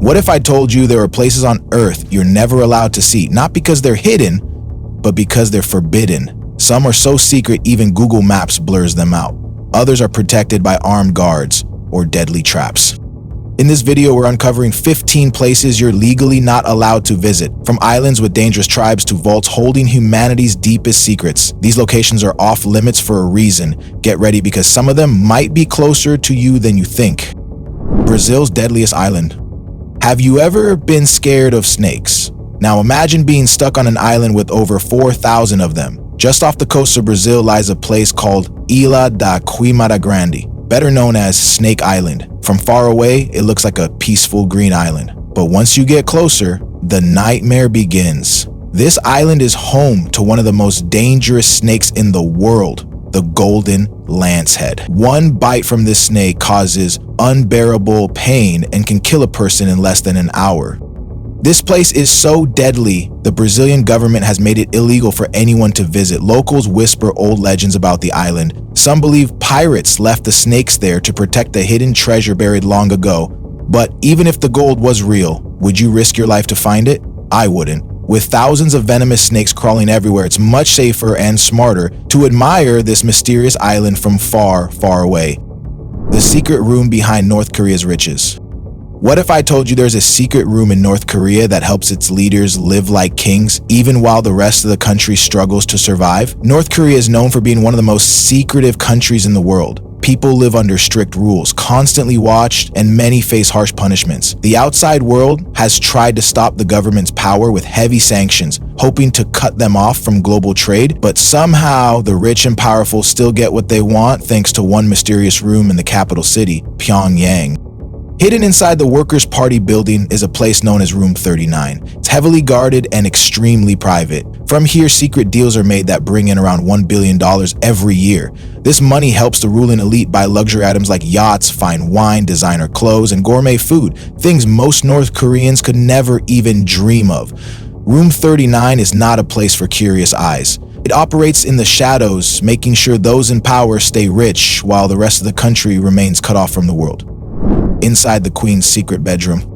What if I told you there are places on Earth you're never allowed to see, not because they're hidden, but because they're forbidden? Some are so secret even Google Maps blurs them out. Others are protected by armed guards or deadly traps. In this video, we're uncovering 15 places you're legally not allowed to visit, from islands with dangerous tribes to vaults holding humanity's deepest secrets. These locations are off limits for a reason. Get ready because some of them might be closer to you than you think. Brazil's deadliest island. Have you ever been scared of snakes? Now imagine being stuck on an island with over 4,000 of them. Just off the coast of Brazil lies a place called Ilha da Queimada Grande, better known as Snake Island. From far away, it looks like a peaceful green island. But once you get closer, the nightmare begins. This island is home to one of the most dangerous snakes in the world, the golden lancehead. One bite from this snake causes unbearable pain and can kill a person in less than an hour. This place is so deadly, the Brazilian government has made it illegal for anyone to visit. Locals whisper old legends about the island. Some believe pirates left the snakes there to protect the hidden treasure buried long ago. But even if the gold was real, would you risk your life to find it? I wouldn't. With thousands of venomous snakes crawling everywhere, it's much safer and smarter to admire this mysterious island from far, far away. The secret room behind North Korea's riches. What if I told you there's a secret room in North Korea that helps its leaders live like kings, even while the rest of the country struggles to survive? North Korea is known for being one of the most secretive countries in the world. People live under strict rules, constantly watched, and many face harsh punishments. The outside world has tried to stop the government's power with heavy sanctions, hoping to cut them off from global trade, but somehow the rich and powerful still get what they want thanks to one mysterious room in the capital city, Pyongyang. Hidden inside the Workers' Party building is a place known as Room 39. It's heavily guarded and extremely private. From here, secret deals are made that bring in around $1 billion every year. This money helps the ruling elite buy luxury items like yachts, fine wine, designer clothes, and gourmet food, things most North Koreans could never even dream of. Room 39 is not a place for curious eyes. It operates in the shadows, making sure those in power stay rich while the rest of the country remains cut off from the world. Inside the Queen's secret bedroom.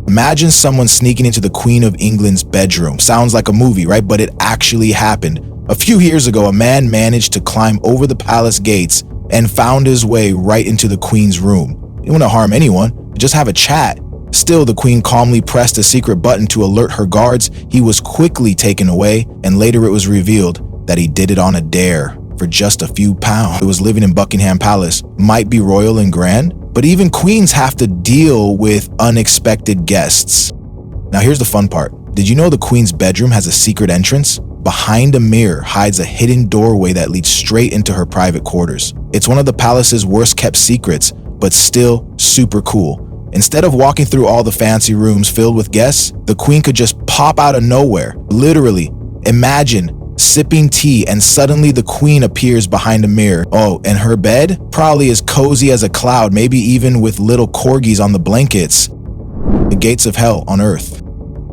Imagine someone sneaking into the Queen of England's bedroom. Sounds like a movie, right? But it actually happened. A few years ago, a man managed to climb over the palace gates and found his way right into the Queen's room. He didn't want to harm anyone, just have a chat. Still, the Queen calmly pressed a secret button to alert her guards. He was quickly taken away, and later it was revealed that he did it on a dare for just a few pounds. He was living in Buckingham Palace, might be royal and grand, but even queens have to deal with unexpected guests. Now here's the fun part. Did you know the Queen's bedroom has a secret entrance? Behind a mirror hides a hidden doorway that leads straight into her private quarters. It's one of the palace's worst kept secrets, but still super cool. Instead of walking through all the fancy rooms filled with guests, the Queen could just pop out of nowhere. Literally, imagine sipping tea and suddenly the Queen appears behind a mirror. Oh, and her bed? Probably as cozy as a cloud, maybe even with little corgis on the blankets. The gates of hell on Earth.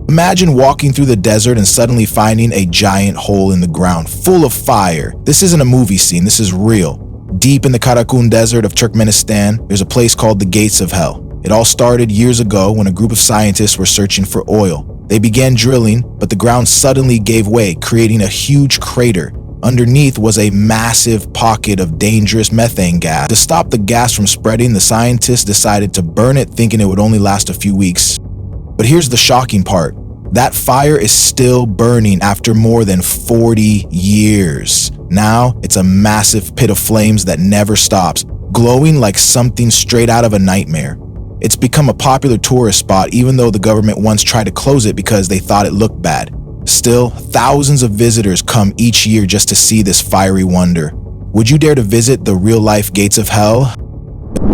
Imagine walking through the desert and suddenly finding a giant hole in the ground full of fire. This isn't a movie scene, this is real. Deep in the Karakum Desert of Turkmenistan, there's a place called the Gates of Hell. It all started years ago when a group of scientists were searching for oil. They began drilling, but the ground suddenly gave way, creating a huge crater. Underneath was a massive pocket of dangerous methane gas. To stop the gas from spreading, the scientists decided to burn it, thinking it would only last a few weeks. But here's the shocking part. That fire is still burning after more than 40 years. Now, it's a massive pit of flames that never stops, glowing like something straight out of a nightmare. It's become a popular tourist spot, even though the government once tried to close it because they thought it looked bad. Still, thousands of visitors come each year just to see this fiery wonder. Would you dare to visit the real-life gates of hell?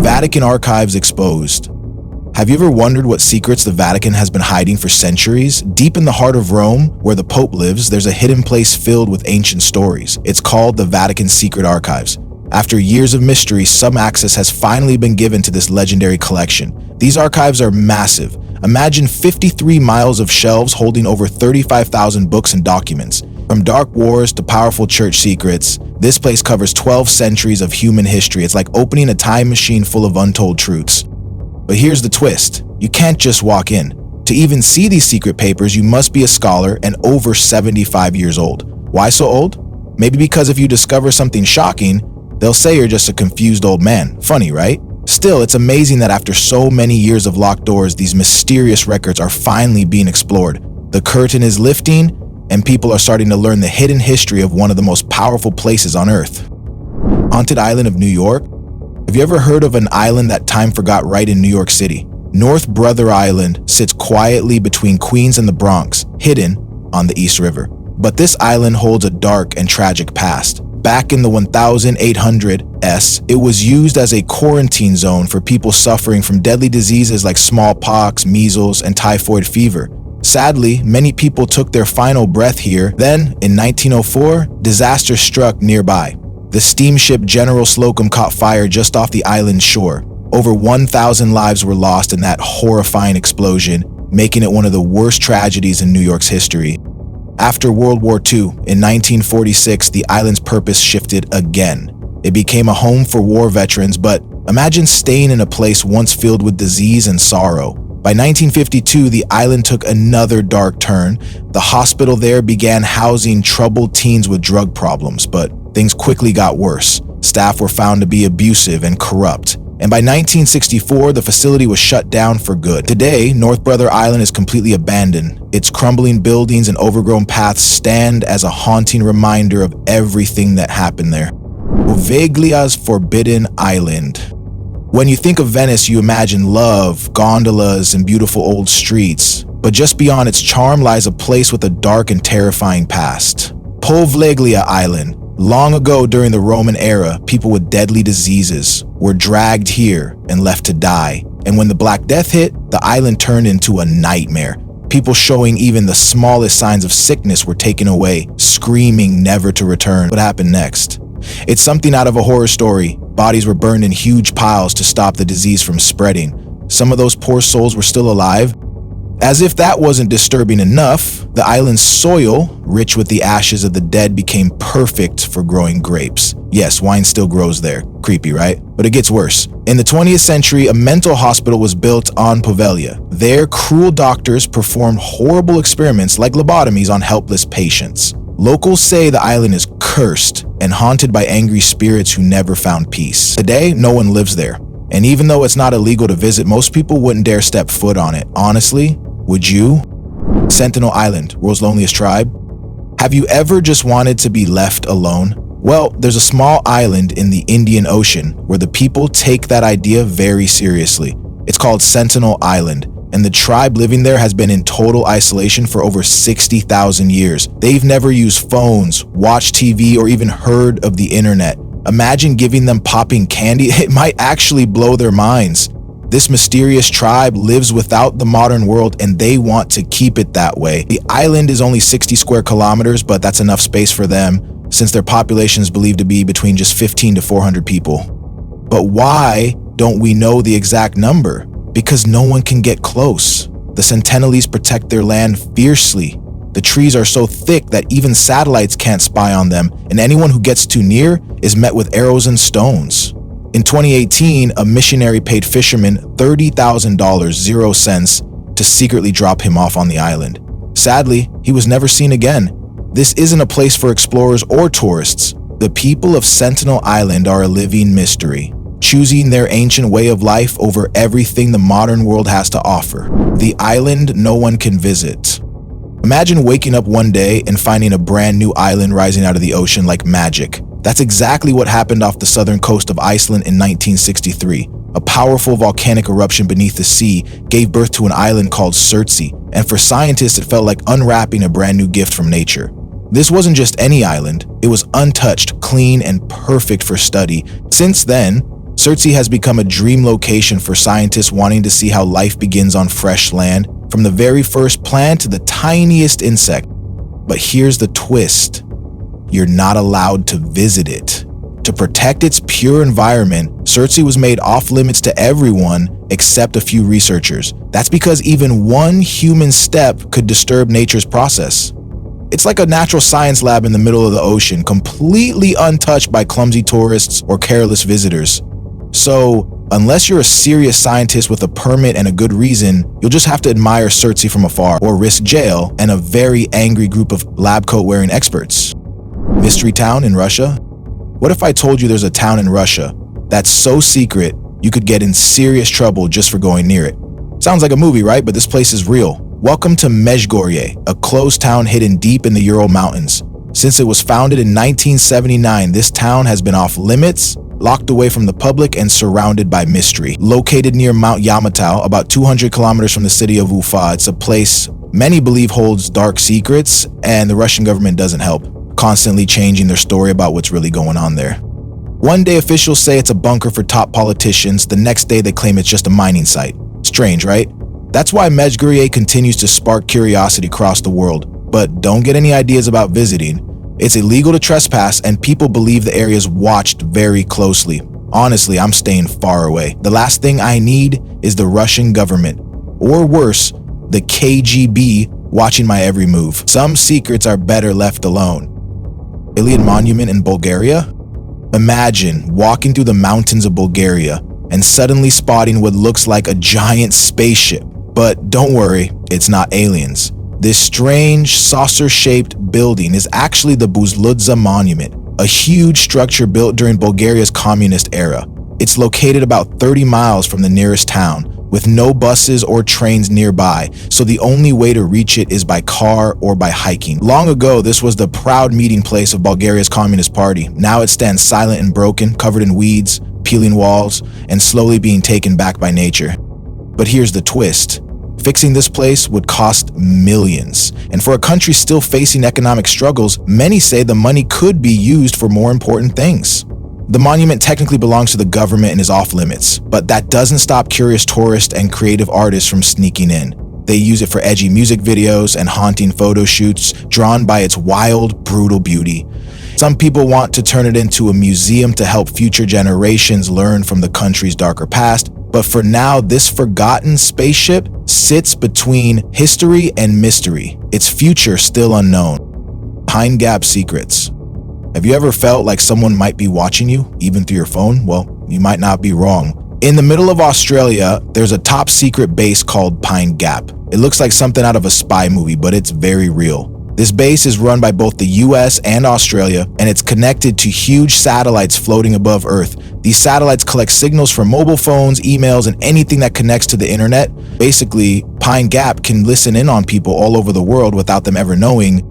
Vatican archives exposed. Have you ever wondered what secrets the Vatican has been hiding for centuries? Deep in the heart of Rome, where the Pope lives, there's a hidden place filled with ancient stories. It's called the Vatican Secret Archives. After years of mystery, some access has finally been given to this legendary collection. These archives are massive. Imagine 53 miles of shelves holding over 35,000 books and documents. From dark wars to powerful church secrets, this place covers 12 centuries of human history. It's like opening a time machine full of untold truths. But here's the twist. You can't just walk in. To even see these secret papers, you must be a scholar and over 75 years old. Why so old? Maybe because if you discover something shocking, they'll say you're just a confused old man. Funny, right? Still, it's amazing that after so many years of locked doors, these mysterious records are finally being explored. The curtain is lifting, and people are starting to learn the hidden history of one of the most powerful places on Earth. Haunted Island of New York? Have you ever heard of an island that time forgot right in New York City? North Brother Island sits quietly between Queens and the Bronx, hidden on the East River. But this island holds a dark and tragic past. Back in the 1800s, it was used as a quarantine zone for people suffering from deadly diseases like smallpox, measles, and typhoid fever. Sadly, many people took their final breath here. Then, in 1904, disaster struck nearby. The steamship General Slocum caught fire just off the island's shore. Over 1,000 lives were lost in that horrifying explosion, making it one of the worst tragedies in New York's history. After World War II, in 1946, the island's purpose shifted again. It became a home for war veterans, but imagine staying in a place once filled with disease and sorrow. By 1952, the island took another dark turn. The hospital there began housing troubled teens with drug problems, but things quickly got worse. Staff were found to be abusive and corrupt. And by 1964, the facility was shut down for good. Today, North Brother Island is completely abandoned. Its crumbling buildings and overgrown paths stand as a haunting reminder of everything that happened there. Poveglia's Forbidden Island. When you think of Venice, you imagine love, gondolas, and beautiful old streets. But just beyond its charm lies a place with a dark and terrifying past. Poveglia Island. Long ago during the Roman era, people with deadly diseases were dragged here and left to die. And when the Black Death hit, the island turned into a nightmare. People showing even the smallest signs of sickness were taken away, screaming never to return. What happened next? It's something out of a horror story. Bodies were burned in huge piles to stop the disease from spreading. Some of those poor souls were still alive. As if that wasn't disturbing enough, the island's soil, rich with the ashes of the dead, became perfect for growing grapes. Yes, wine still grows there. Creepy, right? But it gets worse. In the 20th century, a mental hospital was built on Poveglia. There, cruel doctors performed horrible experiments like lobotomies on helpless patients. Locals say the island is cursed and haunted by angry spirits who never found peace. Today, no one lives there. And even though it's not illegal to visit, most people wouldn't dare step foot on it. Honestly, would you? Sentinel Island, world's loneliest tribe. Have you ever just wanted to be left alone? Well, there's a small island in the Indian Ocean where the people take that idea very seriously. It's called Sentinel Island, and the tribe living there has been in total isolation for over 60,000 years. They've never used phones, watched TV, or even heard of the internet. Imagine giving them popping candy. It might actually blow their minds. This mysterious tribe lives without the modern world, and they want to keep it that way. The island is only 60 square kilometers, but that's enough space for them, since their population is believed to be between just 15 to 400 people. But why don't we know the exact number? Because no one can get close. The Sentinelese protect their land fiercely. The trees are so thick that even satellites can't spy on them, and anyone who gets too near is met with arrows and stones. In 2018, a missionary paid fishermen $30,000, 0 cents, to secretly drop him off on the island. Sadly, he was never seen again. This isn't a place for explorers or tourists. The people of Sentinel Island are a living mystery, choosing their ancient way of life over everything the modern world has to offer. The island no one can visit. Imagine waking up one day and finding a brand new island rising out of the ocean like magic. That's exactly what happened off the southern coast of Iceland in 1963. A powerful volcanic eruption beneath the sea gave birth to an island called Surtsey, and for scientists it felt like unwrapping a brand new gift from nature. This wasn't just any island, it was untouched, clean, and perfect for study. Since then, Surtsey has become a dream location for scientists wanting to see how life begins on fresh land, from the very first plant to the tiniest insect. But here's the twist. You're not allowed to visit it. To protect its pure environment, Surtsey was made off-limits to everyone except a few researchers. That's because even one human step could disturb nature's process. It's like a natural science lab in the middle of the ocean, completely untouched by clumsy tourists or careless visitors. So, Unless you're a serious scientist with a permit and a good reason, you'll just have to admire Surtsey from afar or risk jail and a very angry group of lab coat wearing experts. Mystery town in Russia? What if I told you there's a town in Russia that's so secret you could get in serious trouble just for going near it? Sounds like a movie, right? But this place is real. Welcome to Mezhgorye, a closed town hidden deep in the Ural Mountains. Since it was founded in 1979, this town has been off limits, locked away from the public, and surrounded by mystery. Located near Mount Yamatau, about 200 kilometers from the city of Ufa, it's a place many believe holds dark secrets, and the Russian government doesn't help, constantly changing their story about what's really going on there. One day officials say it's a bunker for top politicians, the next day they claim it's just a mining site. Strange, right? That's why Mezhgorye continues to spark curiosity across the world. But don't get any ideas about visiting. It's illegal to trespass, and people believe the area is watched very closely. Honestly, I'm staying far away. The last thing I need is the Russian government, or worse, the KGB, watching my every move. Some secrets are better left alone. Iliad Monument in Bulgaria? Imagine walking through the mountains of Bulgaria and suddenly spotting what looks like a giant spaceship. But don't worry, it's not aliens. This strange, saucer-shaped building is actually the Buzludza Monument, a huge structure built during Bulgaria's communist era. It's located about 30 miles from the nearest town, with no buses or trains nearby, so the only way to reach it is by car or by hiking. Long ago, this was the proud meeting place of Bulgaria's Communist Party. Now it stands silent and broken, covered in weeds, peeling walls, and slowly being taken back by nature. But here's the twist. Fixing this place would cost millions. And for a country still facing economic struggles, many say the money could be used for more important things. The monument technically belongs to the government and is off limits, but that doesn't stop curious tourists and creative artists from sneaking in. They use it for edgy music videos and haunting photo shoots, drawn by its wild, brutal beauty. Some people want to turn it into a museum to help future generations learn from the country's darker past, but for now, this forgotten spaceship sits between history and mystery, its future still unknown. Pine Gap secrets. Have you ever felt like someone might be watching you, even through your phone? Well, you might not be wrong. In the middle of Australia, there's a top secret base called Pine Gap. It looks like something out of a spy movie, but it's very real. This base is run by both the US and Australia, and it's connected to huge satellites floating above Earth. These satellites collect signals from mobile phones, emails, and anything that connects to the internet. Basically, Pine Gap can listen in on people all over the world without them ever knowing.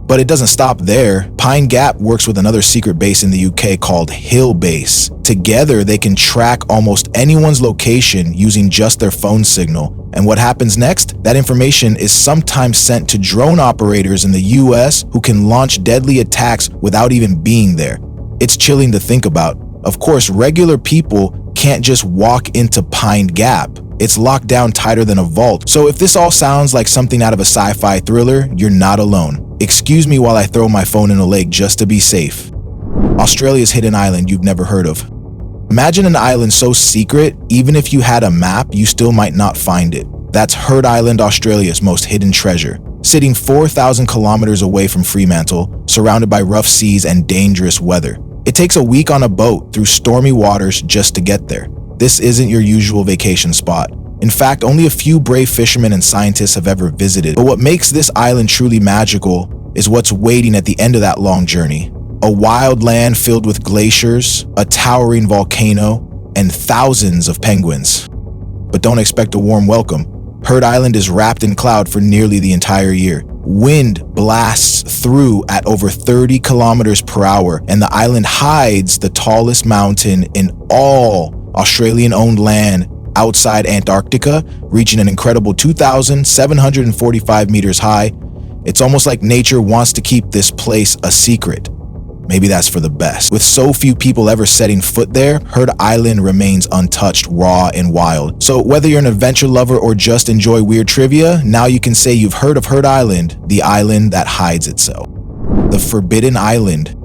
But it doesn't stop there. Pine Gap works with another secret base in the UK called Hill Base. Together, they can track almost anyone's location using just their phone signal. And what happens next? That information is sometimes sent to drone operators in the US who can launch deadly attacks without even being there. It's chilling to think about. Of course, regular people can't just walk into Pine Gap. It's locked down tighter than a vault. So if this all sounds like something out of a sci-fi thriller, you're not alone. Excuse me while I throw my phone in a lake just to be safe. Australia's hidden island you've never heard of. Imagine an island so secret, even if you had a map, you still might not find it. That's Heard Island, Australia's most hidden treasure. Sitting 4,000 kilometers away from Fremantle, surrounded by rough seas and dangerous weather. It takes a week on a boat through stormy waters just to get there. This isn't your usual vacation spot. In fact, only a few brave fishermen and scientists have ever visited. But what makes this island truly magical is what's waiting at the end of that long journey. A wild land filled with glaciers, a towering volcano, and thousands of penguins. But don't expect a warm welcome. Heard Island is wrapped in cloud for nearly the entire year. Wind blasts through at over 30 kilometers per hour, and the island hides the tallest mountain in all Australian-owned land outside Antarctica, reaching an incredible 2,745 meters high. It's almost like nature wants to keep this place a secret. Maybe that's for the best. With so few people ever setting foot there, Heard Island remains untouched, raw, and wild. So whether you're an adventure lover or just enjoy weird trivia, now you can say you've heard of Heard Island, the island that hides itself. The Forbidden Island.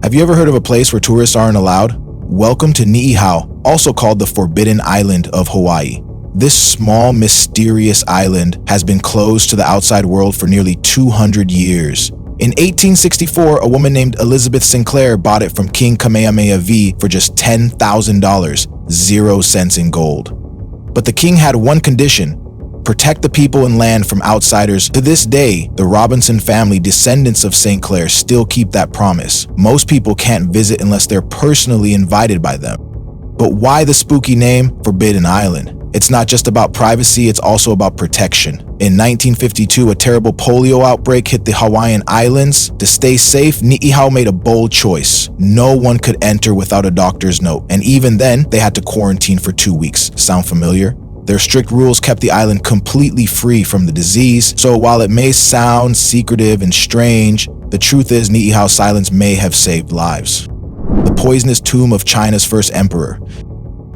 Have you ever heard of a place where tourists aren't allowed? Welcome to Niihau, also called the Forbidden Island of Hawaii. This small, mysterious island has been closed to the outside world for nearly 200 years. In 1864, a woman named Elizabeth Sinclair bought it from King Kamehameha V for just $10,000. 0 cents in gold. But the king had one condition: protect the people and land from outsiders. To this day, the Robinson family, descendants of St. Clair, still keep that promise. Most people can't visit unless they're personally invited by them. But why the spooky name, Forbidden Island? It's not just about privacy, it's also about protection. In 1952, a terrible polio outbreak hit the Hawaiian Islands. To stay safe, Ni'ihau made a bold choice. No one could enter without a doctor's note, and even then, they had to quarantine for 2 weeks. Sound familiar? Their strict rules kept the island completely free from the disease, so while it may sound secretive and strange, the truth is Ni'ihau's silence may have saved lives. The poisonous tomb of China's first emperor.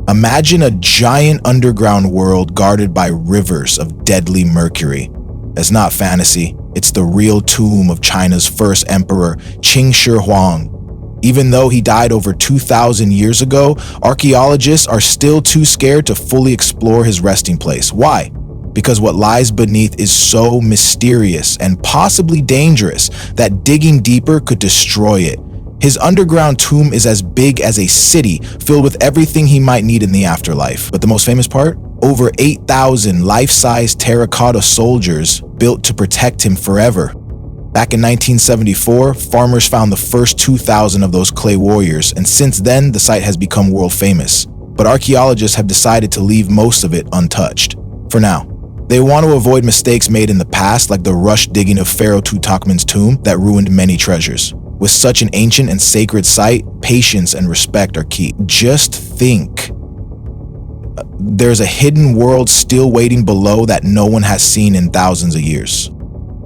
Imagine a giant underground world guarded by rivers of deadly mercury. It's not fantasy, it's the real tomb of China's first emperor, Qing Shi Huang. Even though he died over 2,000 years ago, archaeologists are still too scared to fully explore his resting place. Why? Because what lies beneath is so mysterious and possibly dangerous that digging deeper could destroy it. His underground tomb is as big as a city, filled with everything he might need in the afterlife. But the most famous part? Over 8,000 life-size terracotta soldiers built to protect him forever. Back in 1974, farmers found the first 2,000 of those clay warriors, and since then, the site has become world famous. But archaeologists have decided to leave most of it untouched. For now. They want to avoid mistakes made in the past, like the rushed digging of Pharaoh Tutankhamun's tomb that ruined many treasures. With such an ancient and sacred site, patience and respect are key. Just think. There's a hidden world still waiting below that no one has seen in thousands of years.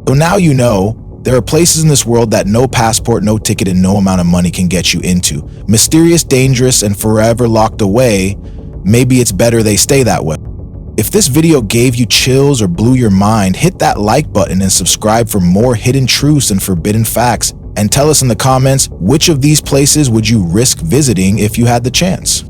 So now you know, there are places in this world that no passport, no ticket, and no amount of money can get you into. Mysterious, dangerous, and forever locked away. Maybe it's better they stay that way. If this video gave you chills or blew your mind, hit that like button and subscribe for more hidden truths and forbidden facts. And tell us in the comments, which of these places would you risk visiting if you had the chance?